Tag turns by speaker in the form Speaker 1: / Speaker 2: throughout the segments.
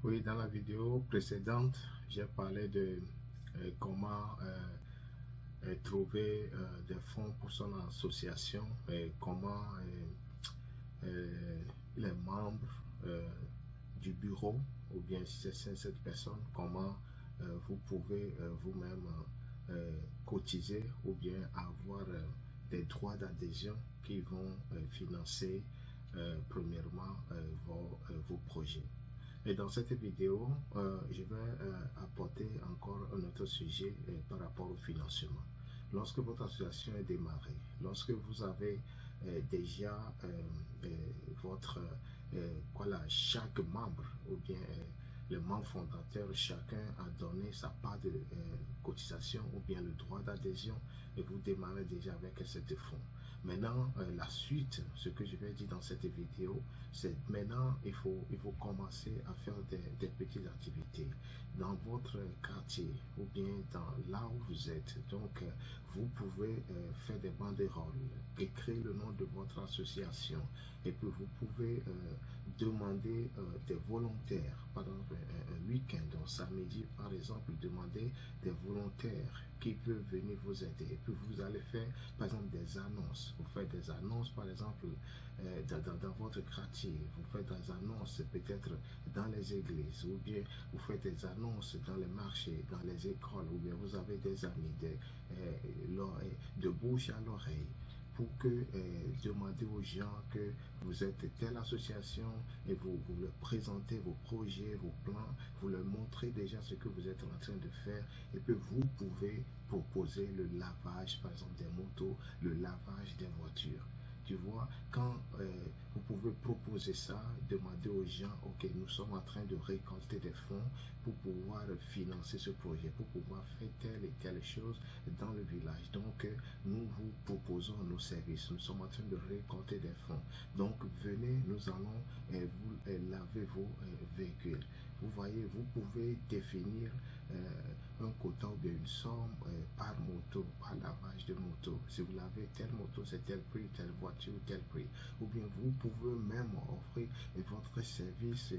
Speaker 1: Oui, dans la vidéo précédente, j'ai parlé de comment trouver des fonds pour son association et comment les membres du bureau, ou bien si c'est cette personne, comment vous pouvez vous-même cotiser ou bien avoir des droits d'adhésion qui vont financer premièrement vos projets. Et dans cette vidéo, je vais apporter encore un autre sujet par rapport au financement. Lorsque votre association est démarrée, lorsque vous avez déjà votre, chaque membre ou bien le membre fondateur, chacun a donné sa part de cotisation ou bien le droit d'adhésion et vous démarrez déjà avec cette fonds. Maintenant, la suite, ce que je vais dire dans cette vidéo, c'est maintenant il faut commencer à faire des petites activités dans votre quartier ou bien dans là où vous êtes. Donc, vous pouvez faire des banderoles, écrire le nom de votre association et puis vous pouvez demander des volontaires. Par exemple, un week-end, un samedi, par exemple, demander des volontaires qui peuvent venir vous aider. Et puis vous allez faire, par exemple, des annonces. Vous faites des annonces, par exemple, dans votre quartier. Vous faites des annonces peut-être dans les églises, ou bien vous faites des annonces dans les marchés, dans les écoles, ou bien vous avez des amis, de bouche à l'oreille, pour que demandez aux gens que vous êtes telle association et vous leur présentez vos projets, vos plans, vous leur montrez déjà ce que vous êtes en train de faire et puis vous pouvez proposer le lavage par exemple des motos, le lavage des voitures. Tu vois, quand vous pouvez proposer ça, demander aux gens, ok, nous sommes en train de récolter des fonds pour pouvoir financer ce projet, pour pouvoir faire telle et telle chose dans le village. Donc, nous vous proposons nos services. Nous sommes en train de récolter des fonds. Donc, venez, nous allons vous laver vos véhicules. Vous voyez, vous pouvez définir un quota ou bien une somme par moto, par lavage de moto. Si vous lavez telle moto, c'est tel prix, telle voiture, tel prix. Ou bien vous pouvez même offrir votre service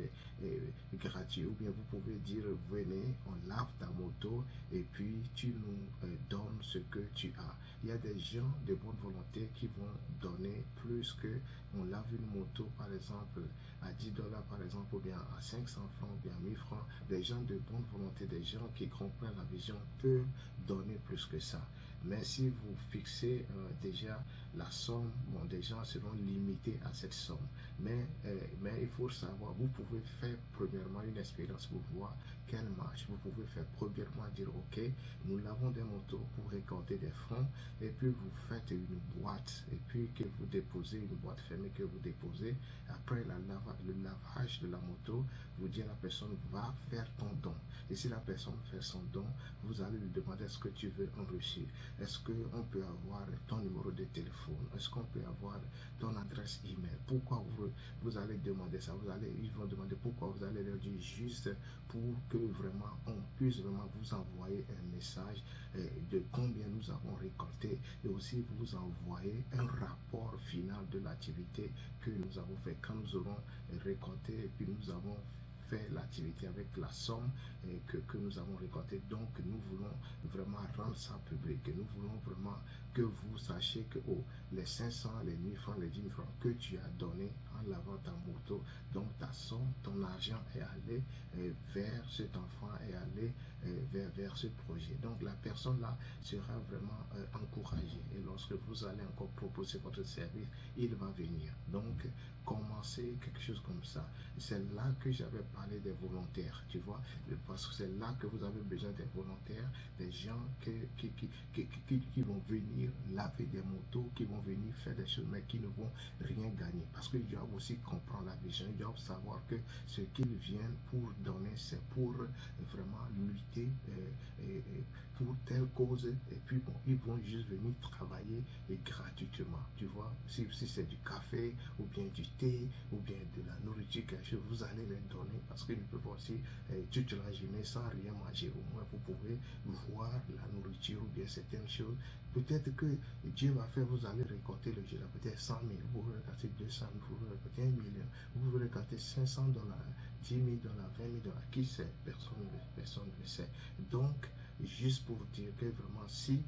Speaker 1: gratuit. Ou bien vous pouvez dire, venez, on lave ta moto et puis tu nous donnes ce que tu as. Il y a des gens de bonne volonté qui vont donner plus que on lave une moto par exemple à 10 dollars par exemple, ou bien à 500 francs, ou bien à 1000 francs. Des gens de bonne volonté, des gens qui comprennent la vision peuvent donner plus que ça. Mais si vous fixez déjà la somme, bon, des gens seront limités à cette somme. Mais il faut savoir, vous pouvez faire premièrement une expérience pour voir quelle marche. Vous pouvez faire premièrement dire, ok, nous lavons des motos pour récolter des fonds, et puis vous faites une boîte, et puis que vous déposez, une boîte fermée que vous déposez. Après le lavage de la moto, vous dites à la personne, va faire ton don. Et si la personne fait son don, vous allez lui demander, est-ce que tu veux un reçu? Est-ce qu'on peut avoir ton numéro de téléphone? Est-ce qu'on peut avoir ton adresse email? Pourquoi vous allez demander ça? Ils vont demander pourquoi. Vous allez leur dire juste pour que vraiment on puisse vraiment vous envoyer un message de combien nous avons récolté et aussi vous envoyer un rapport final de l'activité que nous avons fait quand nous aurons récolté et puis nous avons fait l'activité avec la somme que nous avons récoltée. Donc nous voulons vraiment rendre ça public et nous voulons vraiment que vous sachiez que les 500, les 1000 francs, les 10 000 francs que tu as donné en lavant ta moto, donc ta somme, ton argent est allé vers cet enfant, est allé vers ce projet. Donc la personne là sera vraiment encouragée et lorsque vous allez encore proposer votre service, il va venir. Donc commencez quelque chose comme ça. C'est là que j'avais parlé des volontaires, tu vois, parce que c'est là que vous avez besoin des volontaires, des gens qui vont venir laver des motos, qui vont venir faire des choses, mais qui ne vont rien gagner. Parce qu'ils doivent aussi comprendre la vision, ils doivent savoir que ce qu'ils viennent pour donner, c'est pour vraiment lutter pour telle cause. Et puis bon, ils vont juste venir travailler et gratuitement. gratuitement. Tu vois, si c'est du café, ou bien du thé, ou bien de la nourriture, quelque chose, vous allez les donner parce qu'ils ne peuvent aussi toute la journée sans rien manger. Au moins, vous pouvez voir la nourriture ou bien certaines choses. Peut-être que Dieu va faire, vous allez récolter le jour, peut-être 100 000, vous pouvez récolter 200 000, vous pouvez récolter 1 million, vous pouvez récolter 500 dollars, 10 000 dollars, 20 000 dollars, qui sait, personne ne le sait. Donc, juste pour dire que vraiment, si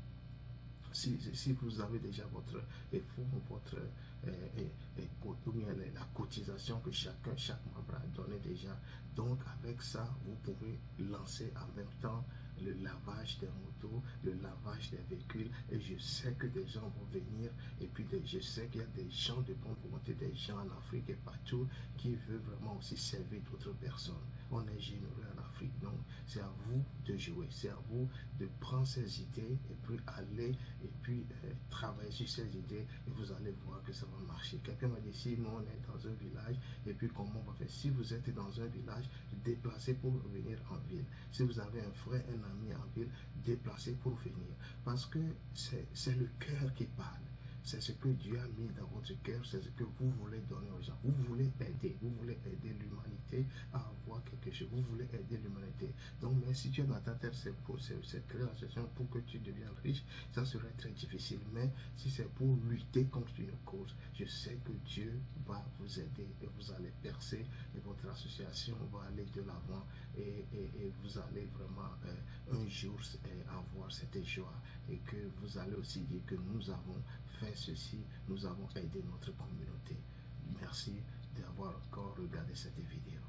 Speaker 1: vous avez déjà votre effort, votre la cotisation que chaque membre a donné déjà, donc avec ça, vous pouvez lancer en même temps le lavage des motos, le lavage des véhicules, et je sais que des gens vont venir, et puis je sais qu'il y a des gens de bonne volonté, des gens en Afrique et partout, qui veulent vraiment aussi servir d'autres personnes. On est généreux en Afrique, donc c'est à vous de jouer, c'est à vous de prendre ces idées, et puis aller, et puis travailler sur ces idées, et vous allez voir que ça va marcher. Quelqu'un m'a dit, si nous on est dans un village, et puis comment on va faire? Si vous êtes dans un village, déplacez pour venir en ville. Si vous avez un frère, un ami en ville, déplacez pour venir. Parce que c'est le cœur qui parle. C'est ce que Dieu a mis dans votre cœur, c'est ce que vous voulez donner aux gens. Vous voulez aider l'humanité à avoir quelque chose. Vous voulez aider l'humanité. Donc, mais si tu es dans ta tête, c'est créer la situation pour que tu deviennes riche, ça serait très difficile. Mais si c'est pour lutter contre une cause, je sais que Dieu va vous aider et vous allez percer et votre association va aller de l'avant et vous allez vraiment un jour avoir cette joie et que vous allez aussi dire que nous avons fait ceci, nous avons aidé notre communauté. Merci d'avoir encore regardé cette vidéo.